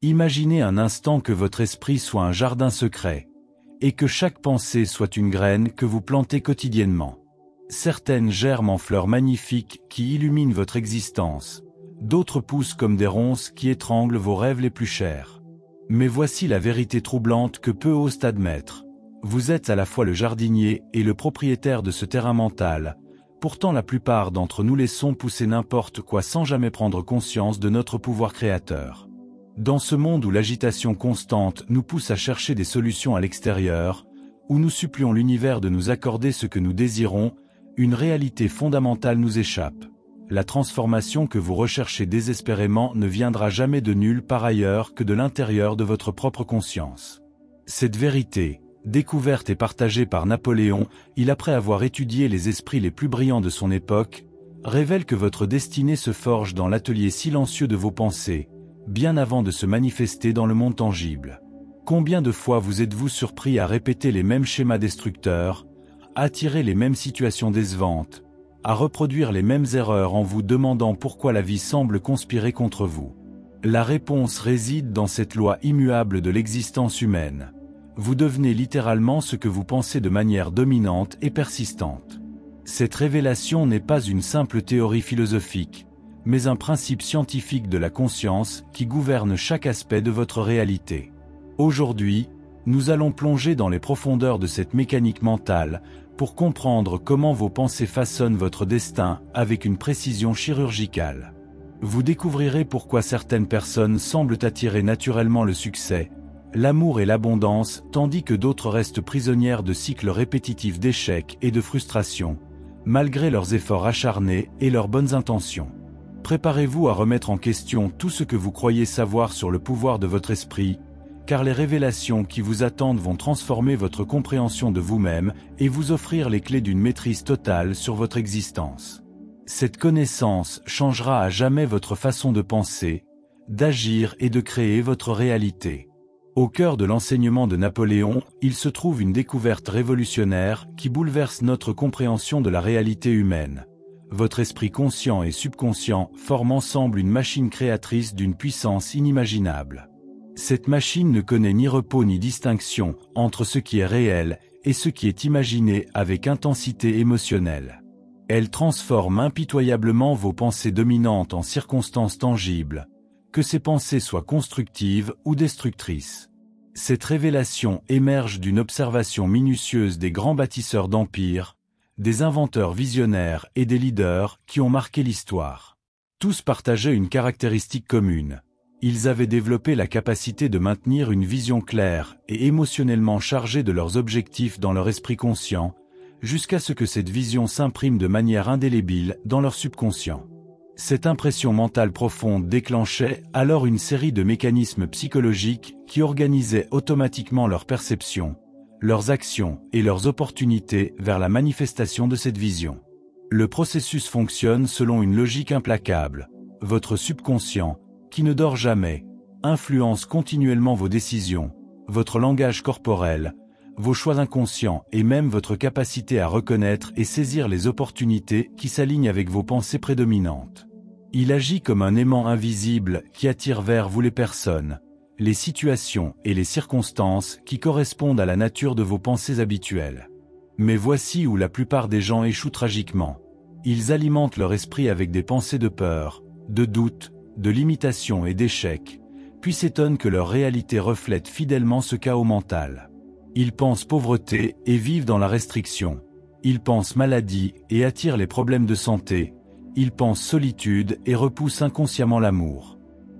Imaginez un instant que votre esprit soit un jardin secret, et que chaque pensée soit une graine que vous plantez quotidiennement. Certaines germent en fleurs magnifiques qui illuminent votre existence, d'autres poussent comme des ronces qui étranglent vos rêves les plus chers. Mais voici la vérité troublante que peu osent admettre. Vous êtes à la fois le jardinier et le propriétaire de ce terrain mental. Pourtant la plupart d'entre nous laissons pousser n'importe quoi sans jamais prendre conscience de notre pouvoir créateur. Dans ce monde où l'agitation constante nous pousse à chercher des solutions à l'extérieur, où nous supplions l'univers de nous accorder ce que nous désirons, une réalité fondamentale nous échappe. La transformation que vous recherchez désespérément ne viendra jamais de nulle part ailleurs que de l'intérieur de votre propre conscience. Cette vérité, découverte et partagée par Napoléon, après avoir étudié les esprits les plus brillants de son époque, révèle que votre destinée se forge dans l'atelier silencieux de vos pensées, bien avant de se manifester dans le monde tangible. Combien de fois vous êtes-vous surpris à répéter les mêmes schémas destructeurs, à attirer les mêmes situations décevantes, à reproduire les mêmes erreurs en vous demandant pourquoi la vie semble conspirer contre vous? La réponse réside dans cette loi immuable de l'existence humaine. Vous devenez littéralement ce que vous pensez de manière dominante et persistante. Cette révélation n'est pas une simple théorie philosophique, mais un principe scientifique de la conscience qui gouverne chaque aspect de votre réalité. Aujourd'hui, nous allons plonger dans les profondeurs de cette mécanique mentale pour comprendre comment vos pensées façonnent votre destin avec une précision chirurgicale. Vous découvrirez pourquoi certaines personnes semblent attirer naturellement le succès, l'amour et l'abondance, tandis que d'autres restent prisonnières de cycles répétitifs d'échecs et de frustration, malgré leurs efforts acharnés et leurs bonnes intentions. Préparez-vous à remettre en question tout ce que vous croyez savoir sur le pouvoir de votre esprit, car les révélations qui vous attendent vont transformer votre compréhension de vous-même et vous offrir les clés d'une maîtrise totale sur votre existence. Cette connaissance changera à jamais votre façon de penser, d'agir et de créer votre réalité. Au cœur de l'enseignement de Napoléon, il se trouve une découverte révolutionnaire qui bouleverse notre compréhension de la réalité humaine. Votre esprit conscient et subconscient forment ensemble une machine créatrice d'une puissance inimaginable. Cette machine ne connaît ni repos ni distinction entre ce qui est réel et ce qui est imaginé avec intensité émotionnelle. Elle transforme impitoyablement vos pensées dominantes en circonstances tangibles, que ces pensées soient constructives ou destructrices. Cette révélation émerge d'une observation minutieuse des grands bâtisseurs d'empires, des inventeurs visionnaires et des leaders qui ont marqué l'histoire. Tous partageaient une caractéristique commune. Ils avaient développé la capacité de maintenir une vision claire et émotionnellement chargée de leurs objectifs dans leur esprit conscient, jusqu'à ce que cette vision s'imprime de manière indélébile dans leur subconscient. Cette impression mentale profonde déclenchait alors une série de mécanismes psychologiques qui organisaient automatiquement leur perception, leurs actions et leurs opportunités vers la manifestation de cette vision. Le processus fonctionne selon une logique implacable. Votre subconscient, qui ne dort jamais, influence continuellement vos décisions, votre langage corporel, vos choix inconscients et même votre capacité à reconnaître et saisir les opportunités qui s'alignent avec vos pensées prédominantes. Il agit comme un aimant invisible qui attire vers vous les personnes, les situations et les circonstances qui correspondent à la nature de vos pensées habituelles. Mais voici où la plupart des gens échouent tragiquement. Ils alimentent leur esprit avec des pensées de peur, de doute, de limitation et d'échec, puis s'étonnent que leur réalité reflète fidèlement ce chaos mental. Ils pensent pauvreté et vivent dans la restriction. Ils pensent maladie et attirent les problèmes de santé. Ils pensent solitude et repoussent inconsciemment l'amour.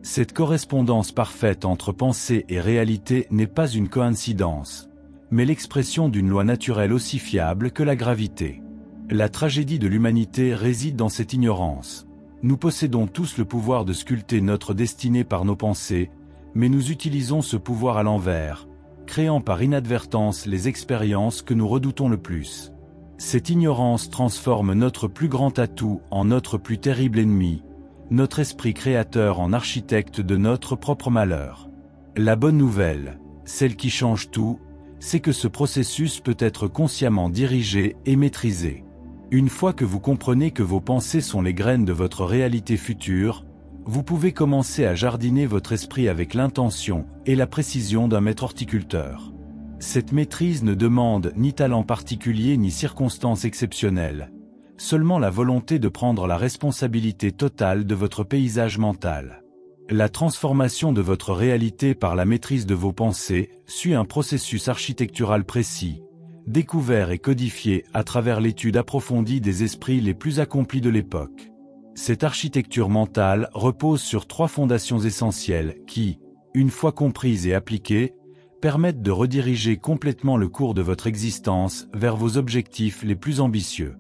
Cette correspondance parfaite entre pensée et réalité n'est pas une coïncidence, mais l'expression d'une loi naturelle aussi fiable que la gravité. La tragédie de l'humanité réside dans cette ignorance. Nous possédons tous le pouvoir de sculpter notre destinée par nos pensées, mais nous utilisons ce pouvoir à l'envers, créant par inadvertance les expériences que nous redoutons le plus. Cette ignorance transforme notre plus grand atout en notre plus terrible ennemi, notre esprit créateur en architecte de notre propre malheur. La bonne nouvelle, celle qui change tout, c'est que ce processus peut être consciemment dirigé et maîtrisé. Une fois que vous comprenez que vos pensées sont les graines de votre réalité future, Vous pouvez commencer à jardiner votre esprit avec l'intention et la précision d'un maître horticulteur. Cette maîtrise ne demande ni talent particulier ni circonstances exceptionnelles, seulement la volonté de prendre la responsabilité totale de votre paysage mental. La transformation de votre réalité par la maîtrise de vos pensées suit un processus architectural précis, découvert et codifié à travers l'étude approfondie des esprits les plus accomplis de l'époque. Cette architecture mentale repose sur 3 fondations essentielles qui, une fois comprises et appliquées, permettent de rediriger complètement le cours de votre existence vers vos objectifs les plus ambitieux.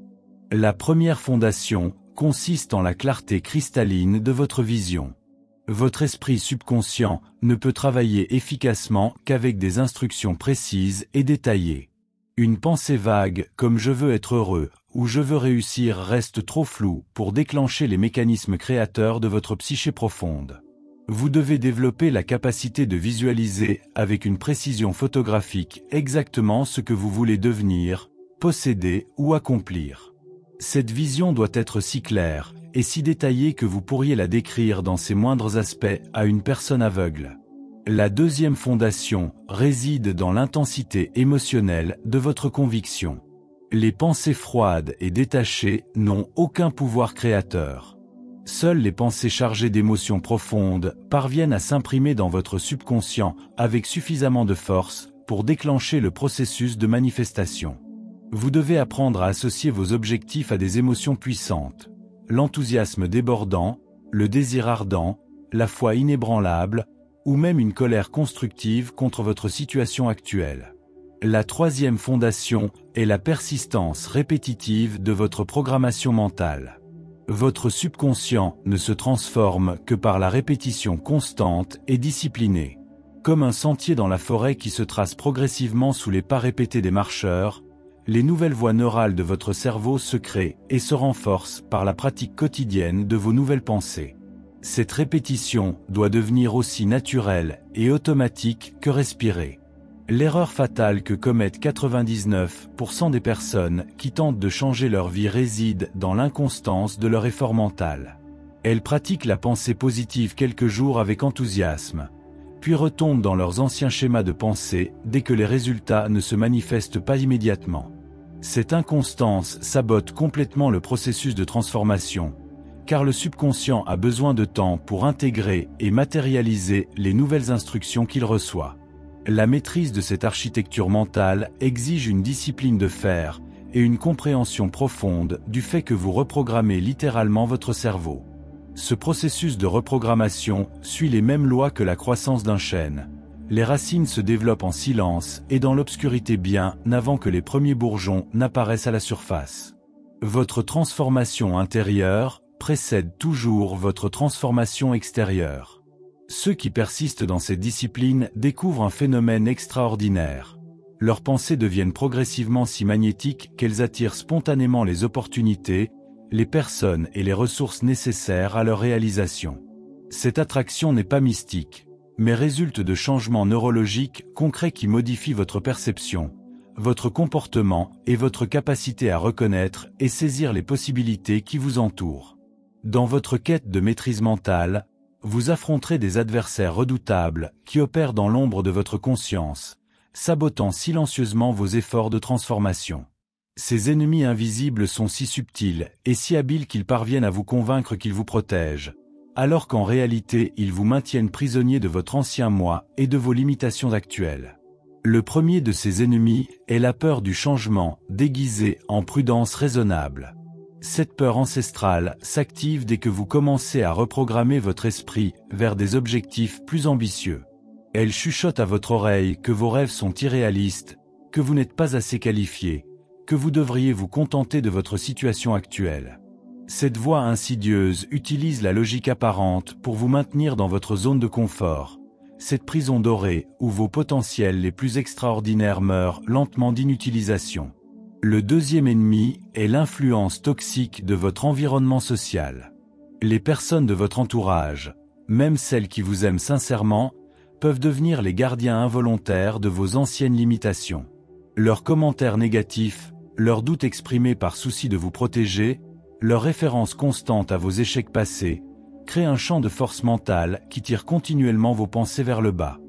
La première fondation consiste en la clarté cristalline de votre vision. Votre esprit subconscient ne peut travailler efficacement qu'avec des instructions précises et détaillées. Une pensée vague comme « je veux être heureux » ou « je veux réussir » reste trop floue pour déclencher les mécanismes créateurs de votre psyché profonde. Vous devez développer la capacité de visualiser avec une précision photographique exactement ce que vous voulez devenir, posséder ou accomplir. Cette vision doit être si claire et si détaillée que vous pourriez la décrire dans ses moindres aspects à une personne aveugle. La deuxième fondation réside dans l'intensité émotionnelle de votre conviction. Les pensées froides et détachées n'ont aucun pouvoir créateur. Seules les pensées chargées d'émotions profondes parviennent à s'imprimer dans votre subconscient avec suffisamment de force pour déclencher le processus de manifestation. Vous devez apprendre à associer vos objectifs à des émotions puissantes. L'enthousiasme débordant, le désir ardent, la foi inébranlable, ou même une colère constructive contre votre situation actuelle. La troisième fondation est la persistance répétitive de votre programmation mentale. Votre subconscient ne se transforme que par la répétition constante et disciplinée. Comme un sentier dans la forêt qui se trace progressivement sous les pas répétés des marcheurs, les nouvelles voies neurales de votre cerveau se créent et se renforcent par la pratique quotidienne de vos nouvelles pensées. Cette répétition doit devenir aussi naturelle et automatique que respirer. L'erreur fatale que commettent 99% des personnes qui tentent de changer leur vie réside dans l'inconstance de leur effort mental. Elles pratiquent la pensée positive quelques jours avec enthousiasme, puis retombent dans leurs anciens schémas de pensée dès que les résultats ne se manifestent pas immédiatement. Cette inconstance sabote complètement le processus de transformation, car le subconscient a besoin de temps pour intégrer et matérialiser les nouvelles instructions qu'il reçoit. La maîtrise de cette architecture mentale exige une discipline de fer et une compréhension profonde du fait que vous reprogrammez littéralement votre cerveau. Ce processus de reprogrammation suit les mêmes lois que la croissance d'un chêne. Les racines se développent en silence et dans l'obscurité bien avant que les premiers bourgeons n'apparaissent à la surface. Votre transformation intérieure précède toujours votre transformation extérieure. Ceux qui persistent dans cette discipline découvrent un phénomène extraordinaire. Leurs pensées deviennent progressivement si magnétiques qu'elles attirent spontanément les opportunités, les personnes et les ressources nécessaires à leur réalisation. Cette attraction n'est pas mystique, mais résulte de changements neurologiques concrets qui modifient votre perception, votre comportement et votre capacité à reconnaître et saisir les possibilités qui vous entourent. Dans votre quête de maîtrise mentale, vous affronterez des adversaires redoutables qui opèrent dans l'ombre de votre conscience, sabotant silencieusement vos efforts de transformation. Ces ennemis invisibles sont si subtils et si habiles qu'ils parviennent à vous convaincre qu'ils vous protègent, alors qu'en réalité ils vous maintiennent prisonnier de votre ancien moi et de vos limitations actuelles. Le premier de ces ennemis est la peur du changement, déguisée en prudence raisonnable. Cette peur ancestrale s'active dès que vous commencez à reprogrammer votre esprit vers des objectifs plus ambitieux. Elle chuchote à votre oreille que vos rêves sont irréalistes, que vous n'êtes pas assez qualifié, que vous devriez vous contenter de votre situation actuelle. Cette voix insidieuse utilise la logique apparente pour vous maintenir dans votre zone de confort, cette prison dorée où vos potentiels les plus extraordinaires meurent lentement d'inutilisation. Le deuxième ennemi est l'influence toxique de votre environnement social. Les personnes de votre entourage, même celles qui vous aiment sincèrement, peuvent devenir les gardiens involontaires de vos anciennes limitations. Leurs commentaires négatifs, leurs doutes exprimés par souci de vous protéger, leurs références constantes à vos échecs passés, crée un champ de force mentale qui tire continuellement vos pensées vers le bas.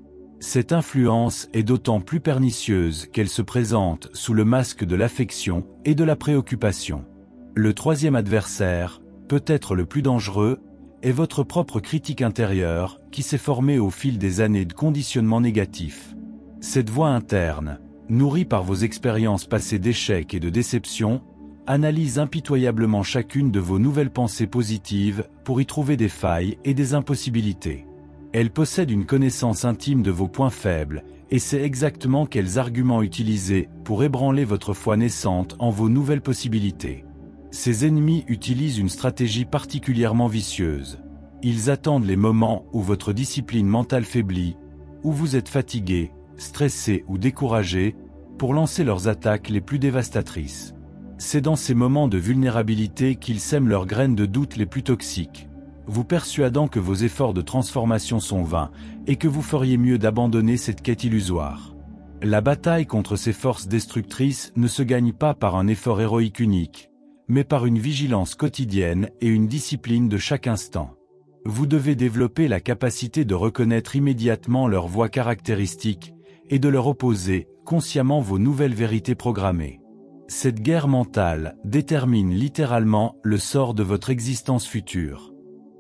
Cette influence est d'autant plus pernicieuse qu'elle se présente sous le masque de l'affection et de la préoccupation. Le troisième adversaire, peut-être le plus dangereux, est votre propre critique intérieure qui s'est formée au fil des années de conditionnement négatif. Cette voix interne, nourrie par vos expériences passées d'échecs et de déceptions, analyse impitoyablement chacune de vos nouvelles pensées positives pour y trouver des failles et des impossibilités. Elle possède une connaissance intime de vos points faibles et sait exactement quels arguments utiliser pour ébranler votre foi naissante en vos nouvelles possibilités. Ces ennemis utilisent une stratégie particulièrement vicieuse. Ils attendent les moments où votre discipline mentale faiblit, où vous êtes fatigué, stressé ou découragé, pour lancer leurs attaques les plus dévastatrices. C'est dans ces moments de vulnérabilité qu'ils sèment leurs graines de doute les plus toxiques, vous persuadant que vos efforts de transformation sont vains et que vous feriez mieux d'abandonner cette quête illusoire. La bataille contre ces forces destructrices ne se gagne pas par un effort héroïque unique, mais par une vigilance quotidienne et une discipline de chaque instant. Vous devez développer la capacité de reconnaître immédiatement leurs voix caractéristiques et de leur opposer consciemment vos nouvelles vérités programmées. Cette guerre mentale détermine littéralement le sort de votre existence future.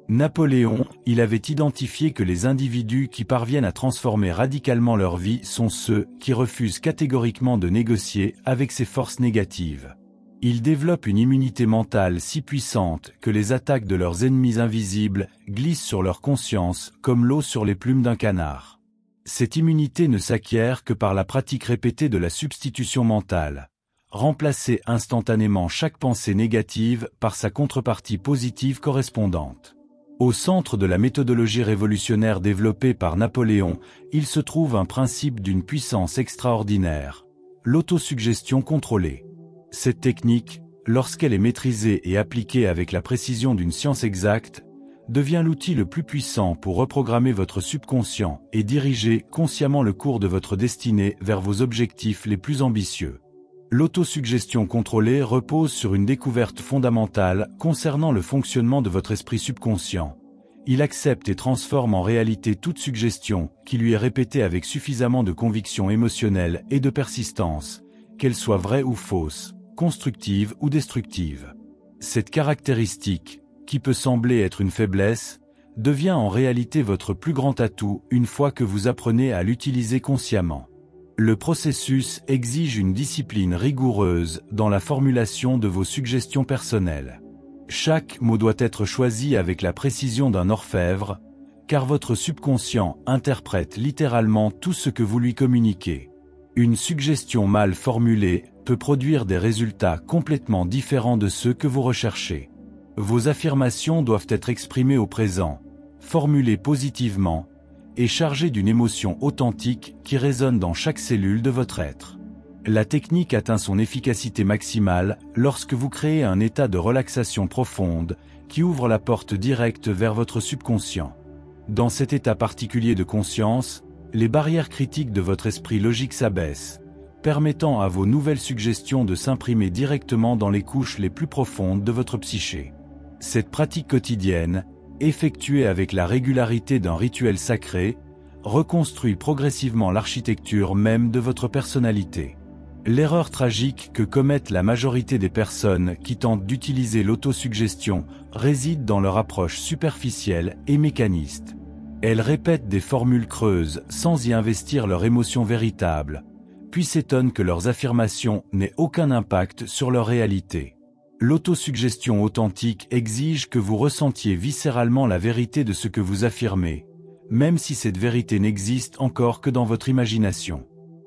Napoléon, il avait identifié que les individus qui parviennent à transformer radicalement leur vie sont ceux qui refusent catégoriquement de négocier avec ces forces négatives. Ils développent une immunité mentale si puissante que les attaques de leurs ennemis invisibles glissent sur leur conscience comme l'eau sur les plumes d'un canard. Cette immunité ne s'acquiert que par la pratique répétée de la substitution mentale. Remplacer instantanément chaque pensée négative par sa contrepartie positive correspondante. Au centre de la méthodologie révolutionnaire développée par Napoléon, il se trouve un principe d'une puissance extraordinaire, l'autosuggestion contrôlée. Cette technique, lorsqu'elle est maîtrisée et appliquée avec la précision d'une science exacte, devient l'outil le plus puissant pour reprogrammer votre subconscient et diriger consciemment le cours de votre destinée vers vos objectifs les plus ambitieux. L'autosuggestion contrôlée repose sur une découverte fondamentale concernant le fonctionnement de votre esprit subconscient. Il accepte et transforme en réalité toute suggestion qui lui est répétée avec suffisamment de conviction émotionnelle et de persistance, qu'elle soit vraie ou fausse, constructive ou destructive. Cette caractéristique, qui peut sembler être une faiblesse, devient en réalité votre plus grand atout une fois que vous apprenez à l'utiliser consciemment. Le processus exige une discipline rigoureuse dans la formulation de vos suggestions personnelles. Chaque mot doit être choisi avec la précision d'un orfèvre, car votre subconscient interprète littéralement tout ce que vous lui communiquez. Une suggestion mal formulée peut produire des résultats complètement différents de ceux que vous recherchez. Vos affirmations doivent être exprimées au présent, formulées positivement, et chargées d'une émotion authentique qui résonne dans chaque cellule de votre être. La technique atteint son efficacité maximale lorsque vous créez un état de relaxation profonde qui ouvre la porte directe vers votre subconscient. Dans cet état particulier de conscience, les barrières critiques de votre esprit logique s'abaissent, permettant à vos nouvelles suggestions de s'imprimer directement dans les couches les plus profondes de votre psyché. Cette pratique quotidienne, effectuée avec la régularité d'un rituel sacré, reconstruit progressivement l'architecture même de votre personnalité. L'erreur tragique que commettent la majorité des personnes qui tentent d'utiliser l'autosuggestion réside dans leur approche superficielle et mécaniste. Elles répètent des formules creuses sans y investir leur émotion véritable, puis s'étonnent que leurs affirmations n'aient aucun impact sur leur réalité. L'autosuggestion authentique exige que vous ressentiez viscéralement la vérité de ce que vous affirmez, même si cette vérité n'existe encore que dans votre imagination.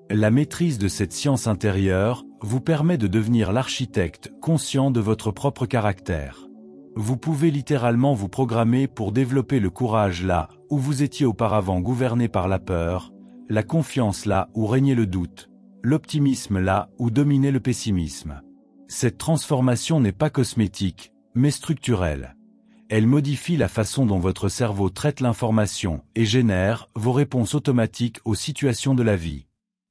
La maîtrise de cette science intérieure vous permet de devenir l'architecte conscient de votre propre caractère. Vous pouvez littéralement vous programmer pour développer le courage là où vous étiez auparavant gouverné par la peur, la confiance là où régnait le doute, l'optimisme là où dominait le pessimisme. Cette transformation n'est pas cosmétique, mais structurelle. Elle modifie la façon dont votre cerveau traite l'information et génère vos réponses automatiques aux situations de la vie.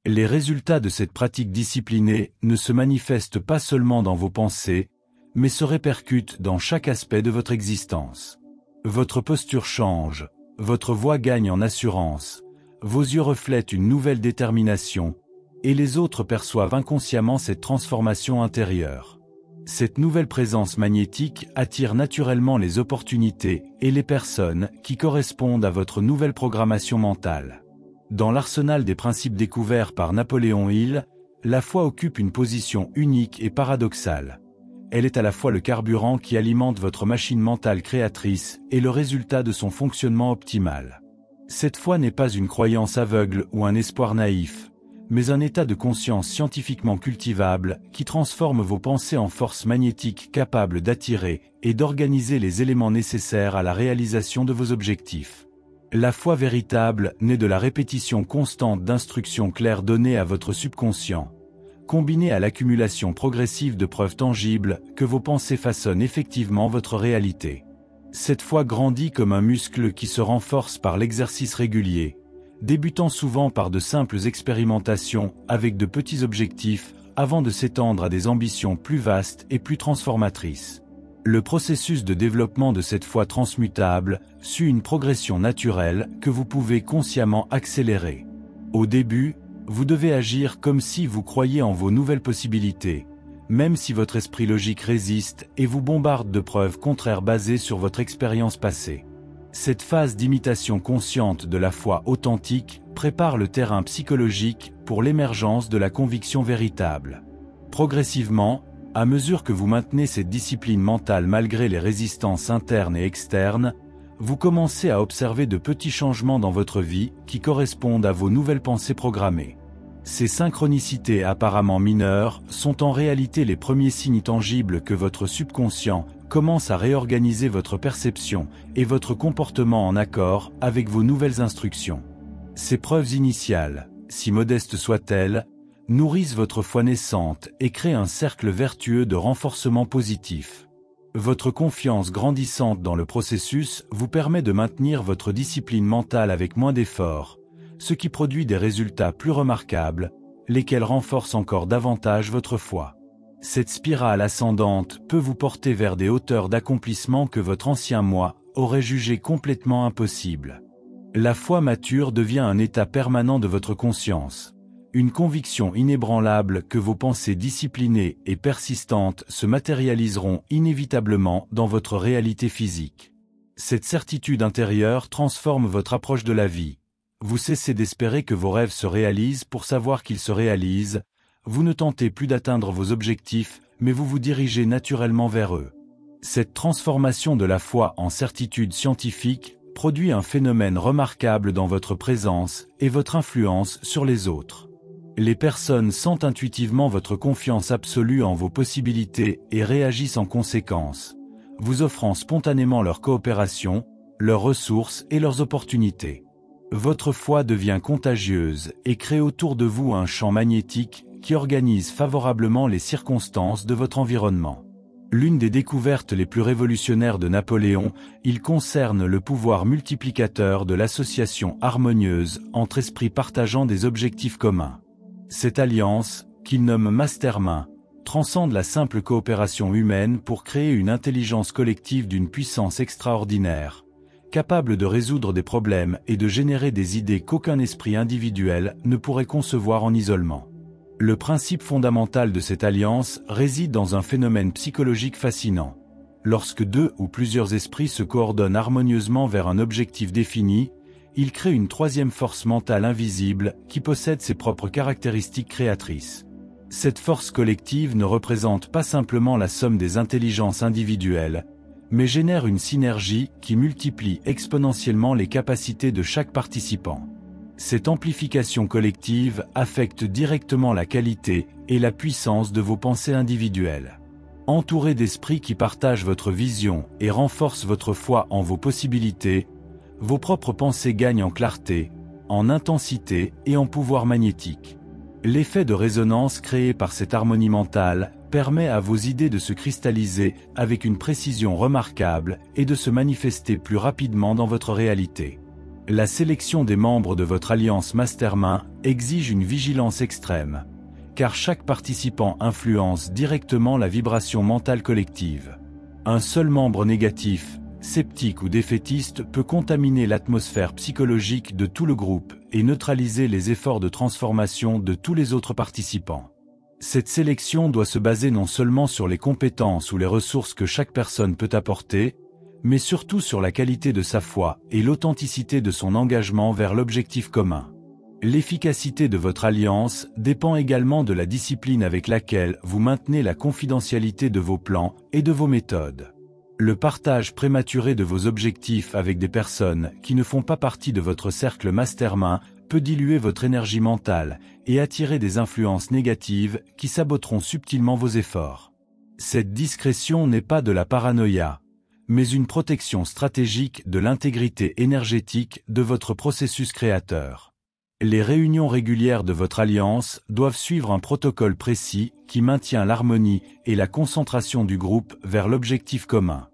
Les résultats de cette pratique disciplinée ne se manifestent pas seulement dans vos pensées, mais se répercutent dans chaque aspect de votre existence. Votre posture change, votre voix gagne en assurance, vos yeux reflètent une nouvelle détermination, et les autres perçoivent inconsciemment cette transformation intérieure. Cette nouvelle présence magnétique attire naturellement les opportunités et les personnes qui correspondent à votre nouvelle programmation mentale. Dans l'arsenal des principes découverts par Napoléon Hill, la foi occupe une position unique et paradoxale. Elle est à la fois le carburant qui alimente votre machine mentale créatrice et le résultat de son fonctionnement optimal. Cette foi n'est pas une croyance aveugle ou un espoir naïf, mais un état de conscience scientifiquement cultivable qui transforme vos pensées en force magnétique capable d'attirer et d'organiser les éléments nécessaires à la réalisation de vos objectifs. La foi véritable naît de la répétition constante d'instructions claires données à votre subconscient, combinée à l'accumulation progressive de preuves tangibles que vos pensées façonnent effectivement votre réalité. Cette foi grandit comme un muscle qui se renforce par l'exercice régulier, débutant souvent par de simples expérimentations avec de petits objectifs avant de s'étendre à des ambitions plus vastes et plus transformatrices. Le processus de développement de cette foi transmutable suit une progression naturelle que vous pouvez consciemment accélérer. Au début, vous devez agir comme si vous croyiez en vos nouvelles possibilités, même si votre esprit logique résiste et vous bombarde de preuves contraires basées sur votre expérience passée. Cette phase d'imitation consciente de la foi authentique prépare le terrain psychologique pour l'émergence de la conviction véritable. Progressivement, à mesure que vous maintenez cette discipline mentale malgré les résistances internes et externes, vous commencez à observer de petits changements dans votre vie qui correspondent à vos nouvelles pensées programmées. Ces synchronicités apparemment mineures sont en réalité les premiers signes tangibles que votre subconscient commence à réorganiser votre perception et votre comportement en accord avec vos nouvelles instructions. Ces preuves initiales, si modestes soient-elles, nourrissent votre foi naissante et créent un cercle vertueux de renforcement positif. Votre confiance grandissante dans le processus vous permet de maintenir votre discipline mentale avec moins d'efforts, ce qui produit des résultats plus remarquables, lesquels renforcent encore davantage votre foi. Cette spirale ascendante peut vous porter vers des hauteurs d'accomplissement que votre ancien moi aurait jugées complètement impossibles. La foi mature devient un état permanent de votre conscience, une conviction inébranlable que vos pensées disciplinées et persistantes se matérialiseront inévitablement dans votre réalité physique. Cette certitude intérieure transforme votre approche de la vie. Vous cessez d'espérer que vos rêves se réalisent pour savoir qu'ils se réalisent, vous ne tentez plus d'atteindre vos objectifs, mais vous vous dirigez naturellement vers eux. Cette transformation de la foi en certitude scientifique produit un phénomène remarquable dans votre présence et votre influence sur les autres. Les personnes sentent intuitivement votre confiance absolue en vos possibilités et réagissent en conséquence, vous offrant spontanément leur coopération, leurs ressources et leurs opportunités. Votre foi devient contagieuse et crée autour de vous un champ magnétique qui organise favorablement les circonstances de votre environnement. L'une des découvertes les plus révolutionnaires de Napoléon, il concerne le pouvoir multiplicateur de l'association harmonieuse entre esprits partageant des objectifs communs. Cette alliance, qu'il nomme Mastermind, transcende la simple coopération humaine pour créer une intelligence collective d'une puissance extraordinaire, capable de résoudre des problèmes et de générer des idées qu'aucun esprit individuel ne pourrait concevoir en isolement. Le principe fondamental de cette alliance réside dans un phénomène psychologique fascinant. Lorsque deux ou plusieurs esprits se coordonnent harmonieusement vers un objectif défini, ils créent une troisième force mentale invisible qui possède ses propres caractéristiques créatrices. Cette force collective ne représente pas simplement la somme des intelligences individuelles, mais génère une synergie qui multiplie exponentiellement les capacités de chaque participant. Cette amplification collective affecte directement la qualité et la puissance de vos pensées individuelles. Entouré d'esprits qui partagent votre vision et renforcent votre foi en vos possibilités, vos propres pensées gagnent en clarté, en intensité et en pouvoir magnétique. L'effet de résonance créé par cette harmonie mentale permet à vos idées de se cristalliser avec une précision remarquable et de se manifester plus rapidement dans votre réalité. La sélection des membres de votre alliance Mastermind exige une vigilance extrême, car chaque participant influence directement la vibration mentale collective. Un seul membre négatif, sceptique ou défaitiste peut contaminer l'atmosphère psychologique de tout le groupe et neutraliser les efforts de transformation de tous les autres participants. Cette sélection doit se baser non seulement sur les compétences ou les ressources que chaque personne peut apporter, mais surtout sur la qualité de sa foi et l'authenticité de son engagement vers l'objectif commun. L'efficacité de votre alliance dépend également de la discipline avec laquelle vous maintenez la confidentialité de vos plans et de vos méthodes. Le partage prématuré de vos objectifs avec des personnes qui ne font pas partie de votre cercle mastermind peut diluer votre énergie mentale et attirer des influences négatives qui saboteront subtilement vos efforts. Cette discrétion n'est pas de la paranoïa, mais une protection stratégique de l'intégrité énergétique de votre processus créateur. Les réunions régulières de votre alliance doivent suivre un protocole précis qui maintient l'harmonie et la concentration du groupe vers l'objectif commun.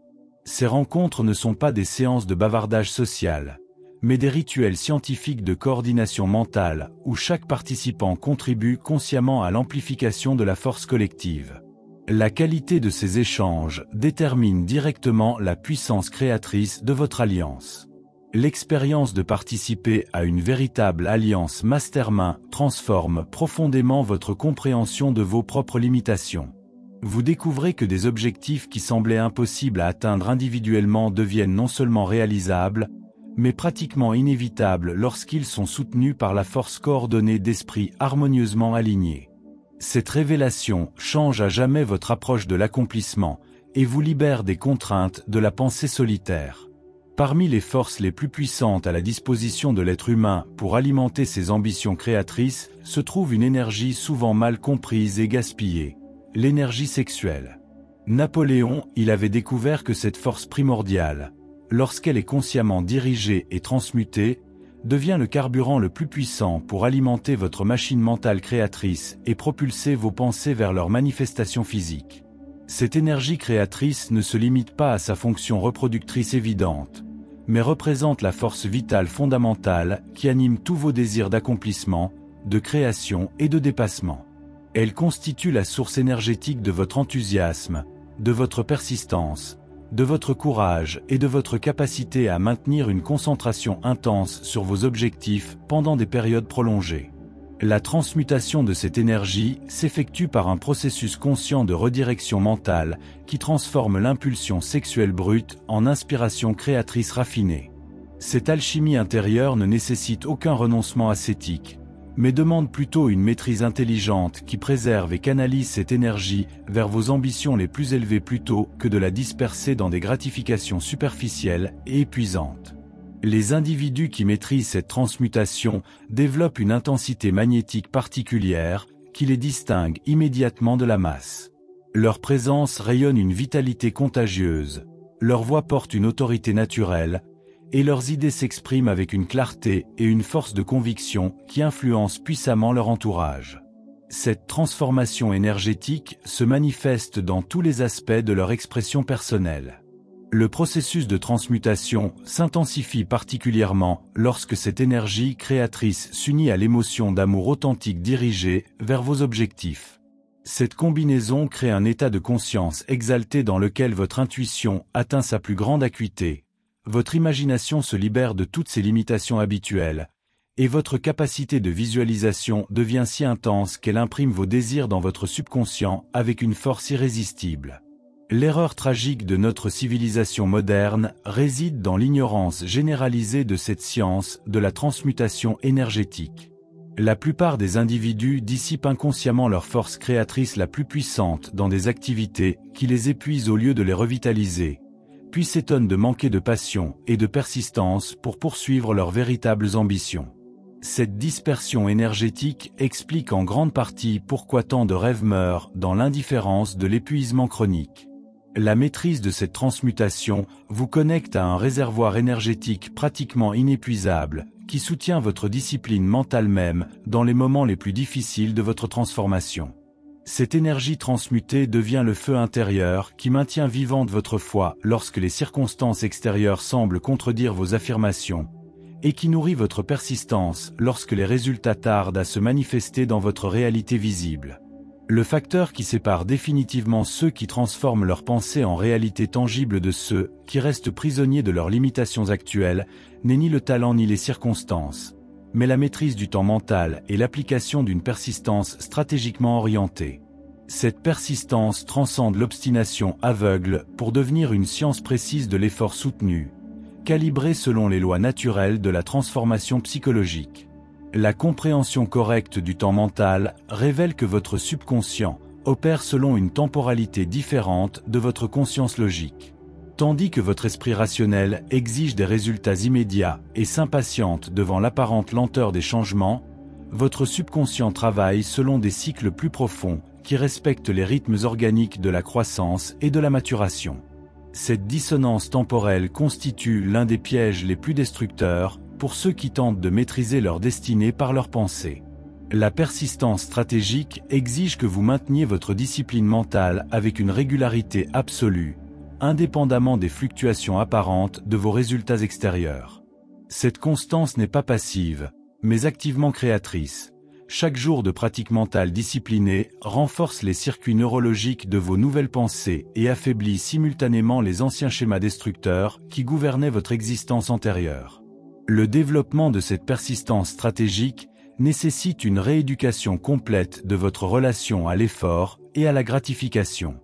Ces rencontres ne sont pas des séances de bavardage social, mais des rituels scientifiques de coordination mentale où chaque participant contribue consciemment à l'amplification de la force collective. La qualité de ces échanges détermine directement la puissance créatrice de votre alliance. L'expérience de participer à une véritable alliance mastermind transforme profondément votre compréhension de vos propres limitations. Vous découvrez que des objectifs qui semblaient impossibles à atteindre individuellement deviennent non seulement réalisables, mais pratiquement inévitables lorsqu'ils sont soutenus par la force coordonnée d'esprits harmonieusement alignés. Cette révélation change à jamais votre approche de l'accomplissement et vous libère des contraintes de la pensée solitaire. Parmi les forces les plus puissantes à la disposition de l'être humain pour alimenter ses ambitions créatrices se trouve une énergie souvent mal comprise et gaspillée, l'énergie sexuelle. Napoléon, il avait découvert que cette force primordiale, lorsqu'elle est consciemment dirigée et transmutée, devient le carburant le plus puissant pour alimenter votre machine mentale créatrice et propulser vos pensées vers leur manifestation physique. Cette énergie créatrice ne se limite pas à sa fonction reproductrice évidente, mais représente la force vitale fondamentale qui anime tous vos désirs d'accomplissement, de création et de dépassement. Elle constitue la source énergétique de votre enthousiasme, de votre persistance, de votre courage et de votre capacité à maintenir une concentration intense sur vos objectifs pendant des périodes prolongées. La transmutation de cette énergie s'effectue par un processus conscient de redirection mentale qui transforme l'impulsion sexuelle brute en inspiration créatrice raffinée. Cette alchimie intérieure ne nécessite aucun renoncement ascétique, mais demande plutôt une maîtrise intelligente qui préserve et canalise cette énergie vers vos ambitions les plus élevées plutôt que de la disperser dans des gratifications superficielles et épuisantes. Les individus qui maîtrisent cette transmutation développent une intensité magnétique particulière qui les distingue immédiatement de la masse. Leur présence rayonne une vitalité contagieuse, leur voix porte une autorité naturelle, et leurs idées s'expriment avec une clarté et une force de conviction qui influencent puissamment leur entourage. Cette transformation énergétique se manifeste dans tous les aspects de leur expression personnelle. Le processus de transmutation s'intensifie particulièrement lorsque cette énergie créatrice s'unit à l'émotion d'amour authentique dirigée vers vos objectifs. Cette combinaison crée un état de conscience exalté dans lequel votre intuition atteint sa plus grande acuité, votre imagination se libère de toutes ses limitations habituelles, et votre capacité de visualisation devient si intense qu'elle imprime vos désirs dans votre subconscient avec une force irrésistible. L'erreur tragique de notre civilisation moderne réside dans l'ignorance généralisée de cette science de la transmutation énergétique. La plupart des individus dissipent inconsciemment leur force créatrice la plus puissante dans des activités qui les épuisent au lieu de les revitaliser, puis s'étonnent de manquer de passion et de persistance pour poursuivre leurs véritables ambitions. Cette dispersion énergétique explique en grande partie pourquoi tant de rêves meurent dans l'indifférence de l'épuisement chronique. La maîtrise de cette transmutation vous connecte à un réservoir énergétique pratiquement inépuisable, qui soutient votre discipline mentale même dans les moments les plus difficiles de votre transformation. Cette énergie transmutée devient le feu intérieur qui maintient vivante votre foi lorsque les circonstances extérieures semblent contredire vos affirmations, et qui nourrit votre persistance lorsque les résultats tardent à se manifester dans votre réalité visible. Le facteur qui sépare définitivement ceux qui transforment leurs pensées en réalité tangible de ceux qui restent prisonniers de leurs limitations actuelles n'est ni le talent ni les circonstances, mais la maîtrise du temps mental et l'application d'une persistance stratégiquement orientée. Cette persistance transcende l'obstination aveugle pour devenir une science précise de l'effort soutenu, calibrée selon les lois naturelles de la transformation psychologique. La compréhension correcte du temps mental révèle que votre subconscient opère selon une temporalité différente de votre conscience logique. Tandis que votre esprit rationnel exige des résultats immédiats et s'impatiente devant l'apparente lenteur des changements, votre subconscient travaille selon des cycles plus profonds qui respectent les rythmes organiques de la croissance et de la maturation. Cette dissonance temporelle constitue l'un des pièges les plus destructeurs pour ceux qui tentent de maîtriser leur destinée par leurs pensées. La persistance stratégique exige que vous mainteniez votre discipline mentale avec une régularité absolue, indépendamment des fluctuations apparentes de vos résultats extérieurs. Cette constance n'est pas passive, mais activement créatrice. Chaque jour de pratique mentale disciplinée renforce les circuits neurologiques de vos nouvelles pensées et affaiblit simultanément les anciens schémas destructeurs qui gouvernaient votre existence antérieure. Le développement de cette persistance stratégique nécessite une rééducation complète de votre relation à l'effort et à la gratification.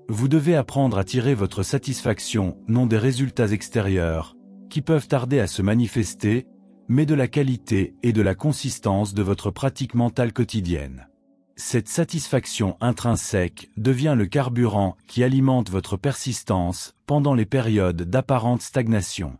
Vous devez apprendre à tirer votre satisfaction non des résultats extérieurs, qui peuvent tarder à se manifester, mais de la qualité et de la consistance de votre pratique mentale quotidienne. Cette satisfaction intrinsèque devient le carburant qui alimente votre persistance pendant les périodes d'apparente stagnation.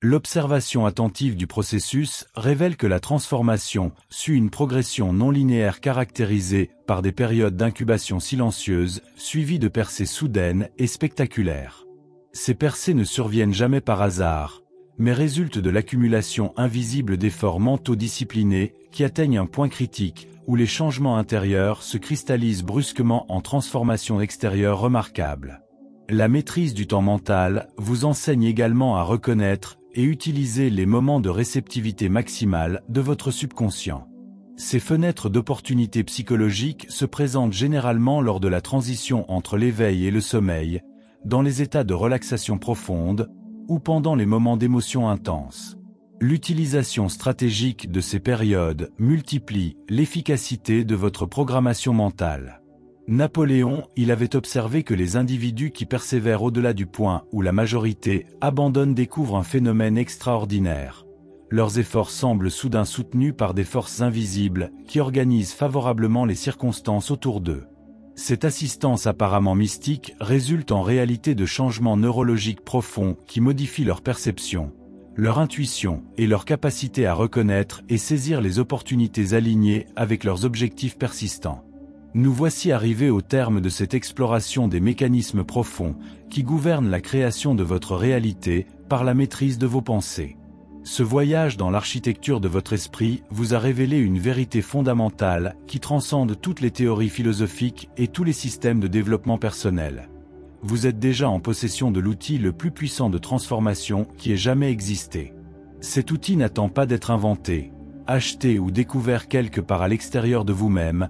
L'observation attentive du processus révèle que la transformation suit une progression non linéaire caractérisée par des périodes d'incubation silencieuse suivies de percées soudaines et spectaculaires. Ces percées ne surviennent jamais par hasard, mais résultent de l'accumulation invisible d'efforts mentaux disciplinés qui atteignent un point critique où les changements intérieurs se cristallisent brusquement en transformations extérieures remarquables. La maîtrise du temps mental vous enseigne également à reconnaître et utiliser les moments de réceptivité maximale de votre subconscient. Ces fenêtres d'opportunité psychologique se présentent généralement lors de la transition entre l'éveil et le sommeil, dans les états de relaxation profonde, ou pendant les moments d'émotion intense. L'utilisation stratégique de ces périodes multiplie l'efficacité de votre programmation mentale. Napoléon, il avait observé que les individus qui persévèrent au-delà du point où la majorité abandonne découvrent un phénomène extraordinaire. Leurs efforts semblent soudain soutenus par des forces invisibles qui organisent favorablement les circonstances autour d'eux. Cette assistance apparemment mystique résulte en réalité de changements neurologiques profonds qui modifient leur perception, leur intuition et leur capacité à reconnaître et saisir les opportunités alignées avec leurs objectifs persistants. Nous voici arrivés au terme de cette exploration des mécanismes profonds qui gouvernent la création de votre réalité par la maîtrise de vos pensées. Ce voyage dans l'architecture de votre esprit vous a révélé une vérité fondamentale qui transcende toutes les théories philosophiques et tous les systèmes de développement personnel. Vous êtes déjà en possession de l'outil le plus puissant de transformation qui ait jamais existé. Cet outil n'attend pas d'être inventé, acheté ou découvert quelque part à l'extérieur de vous-même,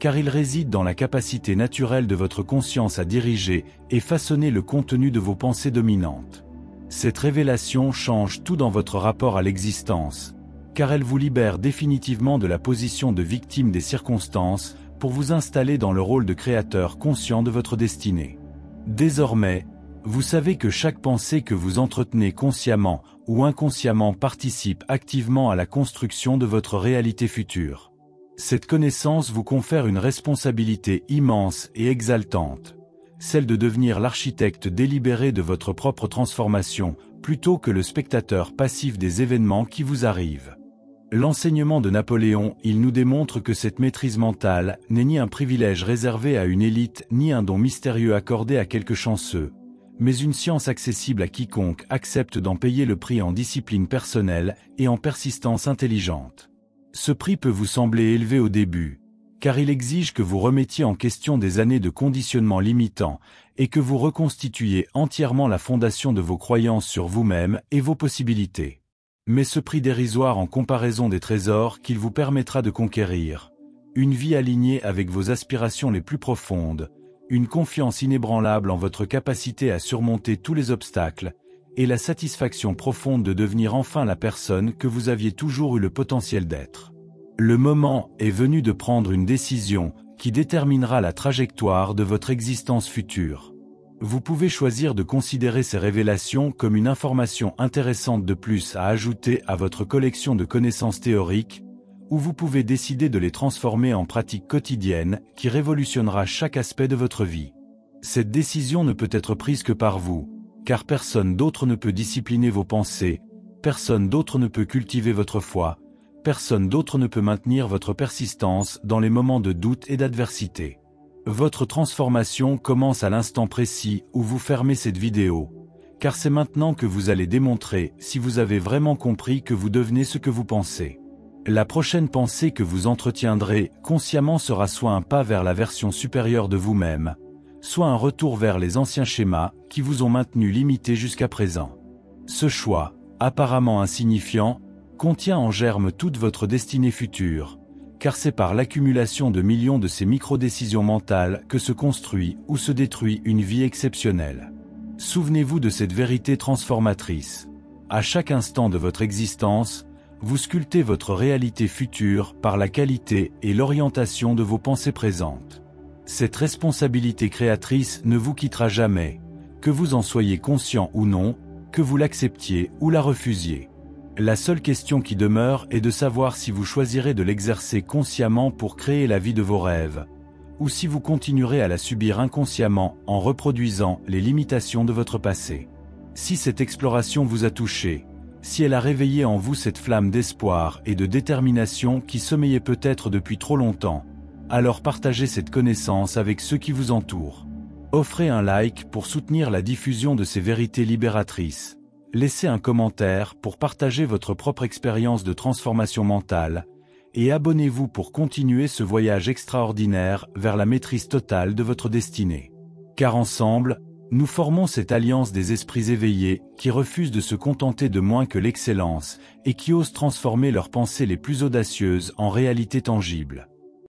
car il réside dans la capacité naturelle de votre conscience à diriger et façonner le contenu de vos pensées dominantes. Cette révélation change tout dans votre rapport à l'existence, car elle vous libère définitivement de la position de victime des circonstances pour vous installer dans le rôle de créateur conscient de votre destinée. Désormais, vous savez que chaque pensée que vous entretenez consciemment ou inconsciemment participe activement à la construction de votre réalité future. Cette connaissance vous confère une responsabilité immense et exaltante, celle de devenir l'architecte délibéré de votre propre transformation, plutôt que le spectateur passif des événements qui vous arrivent. L'enseignement de Napoléon, il nous démontre que cette maîtrise mentale n'est ni un privilège réservé à une élite ni un don mystérieux accordé à quelques chanceux, mais une science accessible à quiconque accepte d'en payer le prix en discipline personnelle et en persistance intelligente. Ce prix peut vous sembler élevé au début, car il exige que vous remettiez en question des années de conditionnement limitant et que vous reconstituiez entièrement la fondation de vos croyances sur vous-même et vos possibilités. Mais ce prix dérisoire en comparaison des trésors qu'il vous permettra de conquérir, une vie alignée avec vos aspirations les plus profondes, une confiance inébranlable en votre capacité à surmonter tous les obstacles, et la satisfaction profonde de devenir enfin la personne que vous aviez toujours eu le potentiel d'être. Le moment est venu de prendre une décision qui déterminera la trajectoire de votre existence future. Vous pouvez choisir de considérer ces révélations comme une information intéressante de plus à ajouter à votre collection de connaissances théoriques, ou vous pouvez décider de les transformer en pratique quotidienne qui révolutionnera chaque aspect de votre vie. Cette décision ne peut être prise que par vous, car personne d'autre ne peut discipliner vos pensées, personne d'autre ne peut cultiver votre foi, personne d'autre ne peut maintenir votre persistance dans les moments de doute et d'adversité. Votre transformation commence à l'instant précis où vous fermez cette vidéo, car c'est maintenant que vous allez démontrer si vous avez vraiment compris que vous devenez ce que vous pensez. La prochaine pensée que vous entretiendrez consciemment sera soit un pas vers la version supérieure de vous-même, soit un retour vers les anciens schémas qui vous ont maintenu limité jusqu'à présent. Ce choix, apparemment insignifiant, contient en germe toute votre destinée future, car c'est par l'accumulation de millions de ces micro-décisions mentales que se construit ou se détruit une vie exceptionnelle. Souvenez-vous de cette vérité transformatrice. À chaque instant de votre existence, vous sculptez votre réalité future par la qualité et l'orientation de vos pensées présentes. Cette responsabilité créatrice ne vous quittera jamais, que vous en soyez conscient ou non, que vous l'acceptiez ou la refusiez. La seule question qui demeure est de savoir si vous choisirez de l'exercer consciemment pour créer la vie de vos rêves, ou si vous continuerez à la subir inconsciemment en reproduisant les limitations de votre passé. Si cette exploration vous a touché, si elle a réveillé en vous cette flamme d'espoir et de détermination qui sommeillait peut-être depuis trop longtemps, alors partagez cette connaissance avec ceux qui vous entourent. Offrez un like pour soutenir la diffusion de ces vérités libératrices. Laissez un commentaire pour partager votre propre expérience de transformation mentale, et abonnez-vous pour continuer ce voyage extraordinaire vers la maîtrise totale de votre destinée. Car ensemble, nous formons cette alliance des esprits éveillés qui refusent de se contenter de moins que l'excellence et qui osent transformer leurs pensées les plus audacieuses en réalité tangible.